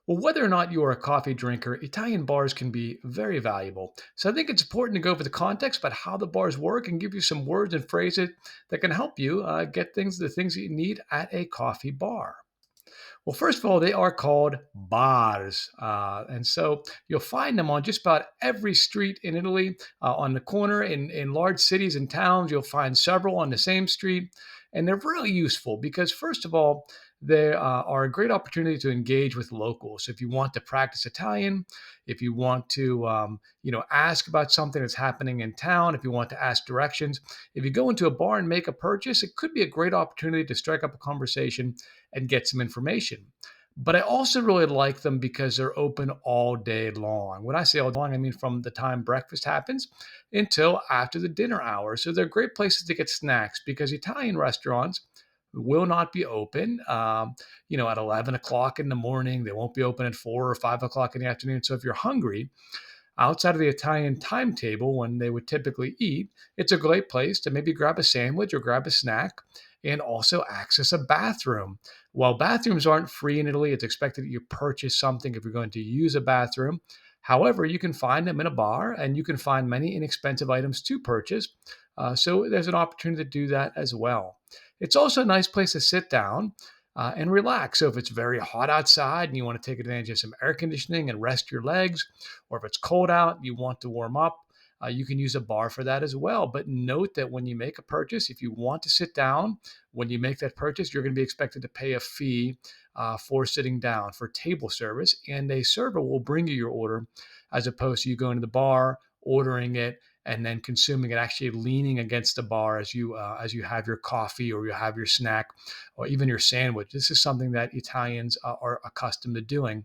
Well, whether or not you are a coffee drinker, Italian bars can be very valuable. So I think it's important to go over the context about how the bars work and give you some words and phrases that can help you get the things that you need at a coffee bar. Well, first of all, they are called bars. And so you'll find them on just about every street in Italy, on the corner in large cities and towns. You'll find several on the same street. And they're really useful because, first of all, they are a great opportunity to engage with locals. So if you want to practice Italian, if you want to, ask about something that's happening in town, if you want to ask directions, if you go into a bar and make a purchase, it could be a great opportunity to strike up a conversation and get some information. But I also really like them because they're open all day long. When I say all day long, I mean from the time breakfast happens until after the dinner hour. So they're great places to get snacks because Italian restaurants will not be open, at 11 o'clock in the morning. They won't be open at 4 or 5 o'clock in the afternoon. So if you're hungry, outside of the Italian timetable when they would typically eat, it's a great place to maybe grab a sandwich or grab a snack and also access a bathroom. While bathrooms aren't free in Italy, it's expected that you purchase something if you're going to use a bathroom. However, you can find them in a bar and you can find many inexpensive items to purchase. So there's an opportunity to do that as well. It's also a nice place to sit down and relax. So if it's very hot outside and you want to take advantage of some air conditioning and rest your legs, or if it's cold out, you want to warm up, you can use a bar for that as well. But note that when you make a purchase, if you want to sit down, when you make that purchase, you're going to be expected to pay a fee for sitting down for table service, and a server will bring you your order as opposed to you going to the bar, ordering it, and then consuming it, actually leaning against the bar as you have your coffee or you have your snack or even your sandwich. This is something that Italians are accustomed to doing.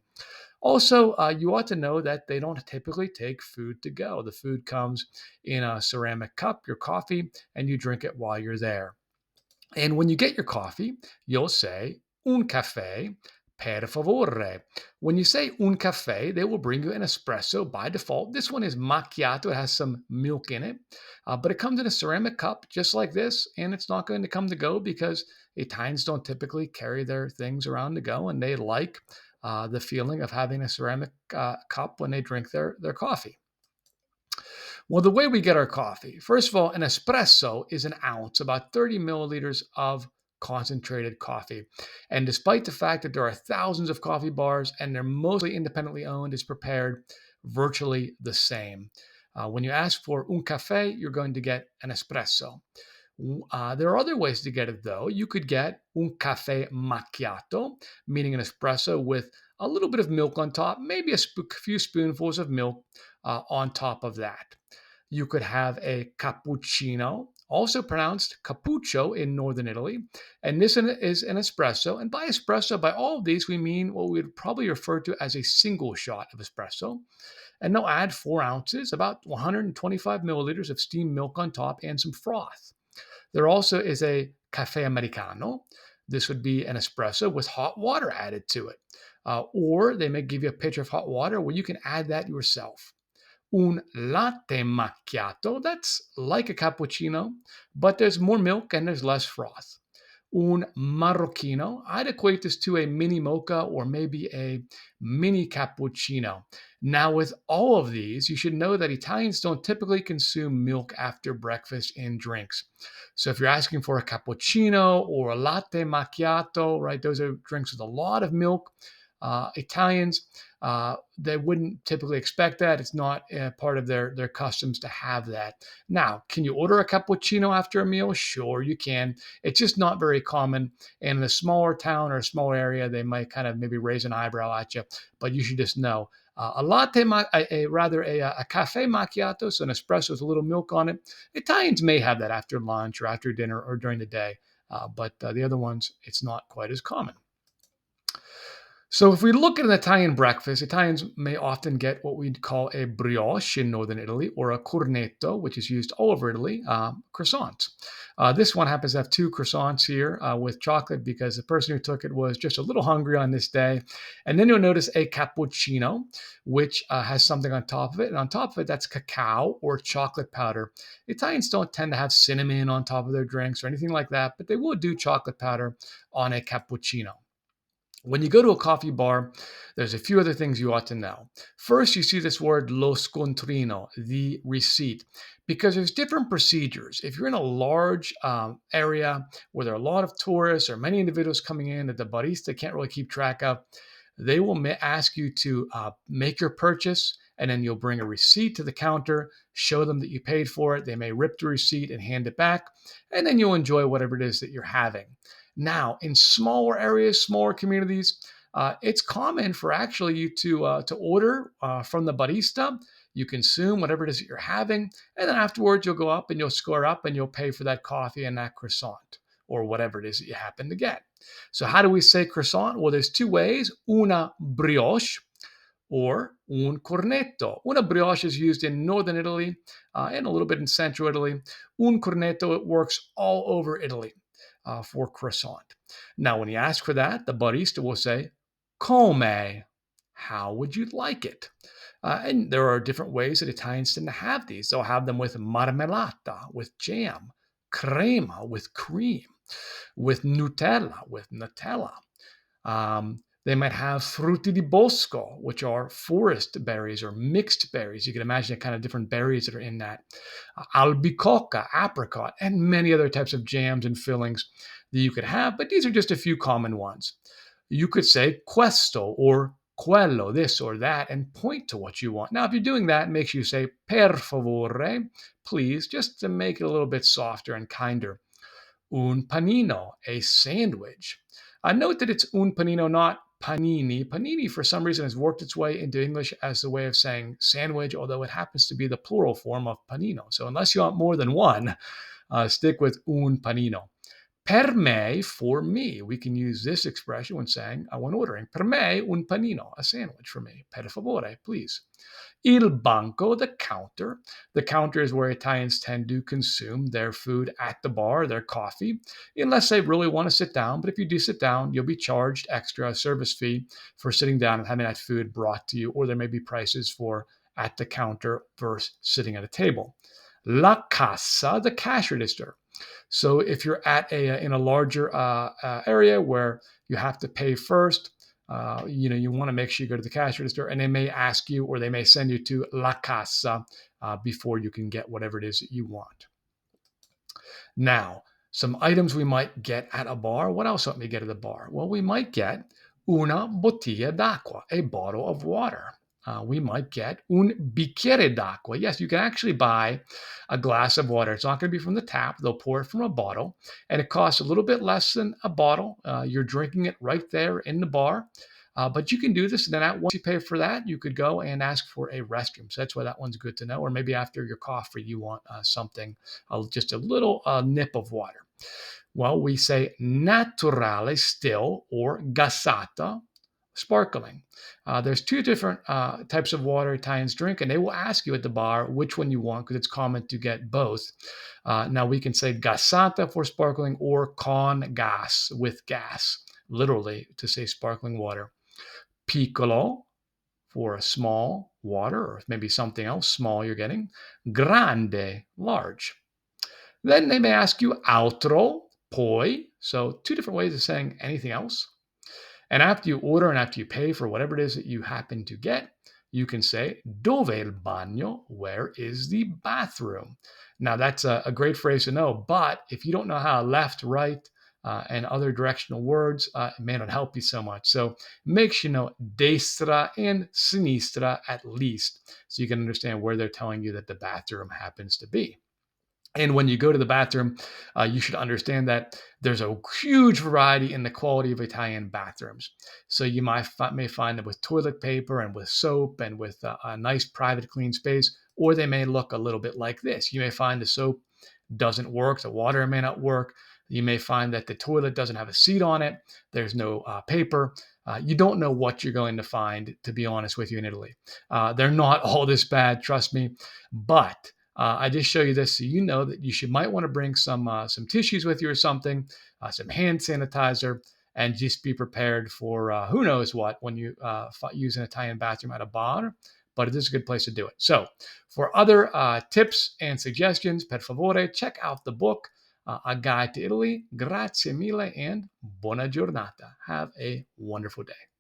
Also, you ought to know that they don't typically take food to go. The food comes in a ceramic cup, your coffee, and you drink it while you're there. And when you get your coffee, you'll say un caffè per favore. When you say un caffè, they will bring you an espresso by default. This one is macchiato, it has some milk in it, but it comes in a ceramic cup just like this, and it's not going to come to go because Italians don't typically carry their things around to go, and they like the feeling of having a ceramic cup when they drink their coffee. Well, the way we get our coffee, first of all, an espresso is an ounce, about 30 milliliters of concentrated coffee. And despite the fact that there are thousands of coffee bars and they're mostly independently owned, it's prepared virtually the same. When you ask for un caffè, you're going to get an espresso. There are other ways to get it, though. You could get un caffè macchiato, meaning an espresso with a little bit of milk on top, maybe few spoonfuls of milk on top of that. You could have a cappuccino, also pronounced cappuccio in northern Italy. And this is an espresso. And by espresso, by all of these, we mean what we would probably refer to as a single shot of espresso. And they'll add 4 ounces, about 125 milliliters of steamed milk on top, and some froth. There also is a cafe americano. This would be an espresso with hot water added to it. Or they may give you a pitcher of hot water where you can add that yourself. Un latte macchiato, that's like a cappuccino, but there's more milk and there's less froth. Un marocchino, I'd equate this to a mini mocha or maybe a mini cappuccino. Now, with all of these, you should know that Italians don't typically consume milk after breakfast in drinks. So if you're asking for a cappuccino or a latte macchiato, right, those are drinks with a lot of milk. Italians, they wouldn't typically expect that. It's not part of their customs to have that. Now, can you order a cappuccino after a meal? Sure, you can. It's just not very common. And in a smaller town or a smaller area, they might kind of maybe raise an eyebrow at you. But you should just know a latte, a cafe macchiato, so an espresso with a little milk on it. Italians may have that after lunch or after dinner or during the day, but the other ones, it's not quite as common. So if we look at an Italian breakfast, Italians may often get what we'd call a brioche in northern Italy or a cornetto, which is used all over Italy, croissants. This one happens to have two croissants here with chocolate because the person who took it was just a little hungry on this day. And then you'll notice a cappuccino, which has something on top of it. And on top of it, that's cacao or chocolate powder. Italians don't tend to have cinnamon on top of their drinks or anything like that, but they will do chocolate powder on a cappuccino. When you go to a coffee bar, there's a few other things you ought to know. First, you see this word lo scontrino, the receipt, because there's different procedures. If you're in a large area where there are a lot of tourists or many individuals coming in that the barista can't really keep track of, they will ask you to make your purchase, and then you'll bring a receipt to the counter, show them that you paid for it. They may rip the receipt and hand it back, and then you'll enjoy whatever it is that you're having. Now, in smaller areas, smaller communities, it's common for actually you to order from the barista. You consume whatever it is that you're having, and then afterwards you'll go up and you'll score up and you'll pay for that coffee and that croissant or whatever it is that you happen to get. So, how do we say croissant? Well, there's two ways: una brioche or un cornetto. Una brioche is used in northern Italy and a little bit in central Italy. Un cornetto, it works all over Italy for croissant. Now, when you ask for that, the barista will say, come, how would you like it? And there are different ways that Italians tend to have these. They'll have them with marmellata, with jam, crema, with cream, with Nutella. They might have frutti di bosco, which are forest berries or mixed berries. You can imagine the kind of different berries that are in that. Albicocca, apricot, and many other types of jams and fillings that you could have, but these are just a few common ones. You could say questo or quello, this or that, and point to what you want. Now, if you're doing that, it makes you say per favore, please, just to make it a little bit softer and kinder. Un panino, a sandwich. Note that it's un panino, not panini. Panini, for some reason, has worked its way into English as a way of saying sandwich, although it happens to be the plural form of panino. So, unless you want more than one, stick with un panino. Per me, for me. We can use this expression when saying, when ordering. Per me, un panino, a sandwich for me. Per favore, please. Il banco, the counter. The counter is where Italians tend to consume their food at the bar, their coffee, unless they really want to sit down. But if you do sit down, you'll be charged extra service fee for sitting down and having that food brought to you, or there may be prices for at the counter versus sitting at a table. La cassa, the cash register. So if you're at in a larger area where you have to pay first, you want to make sure you go to the cash register, and they may ask you or they may send you to La Casa before you can get whatever it is that you want. Now, some items we might get at a bar. What else might we get at a bar? Well, we might get una bottiglia d'acqua, a bottle of water. We might get un bicchiere d'acqua. Yes, you can actually buy a glass of water. It's not going to be from the tap. They'll pour it from a bottle, and it costs a little bit less than a bottle. You're drinking it right there in the bar. But you can do this, and then once you pay for that, you could go and ask for a restroom. So that's why that one's good to know. Or maybe after your coffee, you want something, just a little nip of water. Well, we say naturale, still, or gassata, sparkling. There's two different types of water Italians drink, and they will ask you at the bar which one you want because it's common to get both. Now we can say gassata for sparkling or con gas, with gas, literally to say sparkling water. Piccolo for a small water or maybe something else small you're getting. Grande, large. Then they may ask you altro, poi. So two different ways of saying anything else. And after you order and after you pay for whatever it is that you happen to get, you can say dove il bagno, where is the bathroom? Now that's a great phrase to know, but if you don't know how left, right, and other directional words, it may not help you so much. So make sure you know destra and sinistra at least, so you can understand where they're telling you that the bathroom happens to be. And when you go to the bathroom, you should understand that there's a huge variety in the quality of Italian bathrooms. So you may find them with toilet paper and with soap and with a nice private clean space, or they may look a little bit like this. You may find the soap doesn't work, the water may not work. You may find that the toilet doesn't have a seat on it. There's no paper. You don't know what you're going to find, to be honest with you, in Italy. They're not all this bad, trust me, but I just show you this so you know that might want to bring some tissues with you or something, some hand sanitizer, and just be prepared for who knows what when you use an Italian bathroom at a bar. But it is a good place to do it. So, for other tips and suggestions, per favore, check out the book. A Guide to Italy. Grazie mille and buona giornata. Have a wonderful day.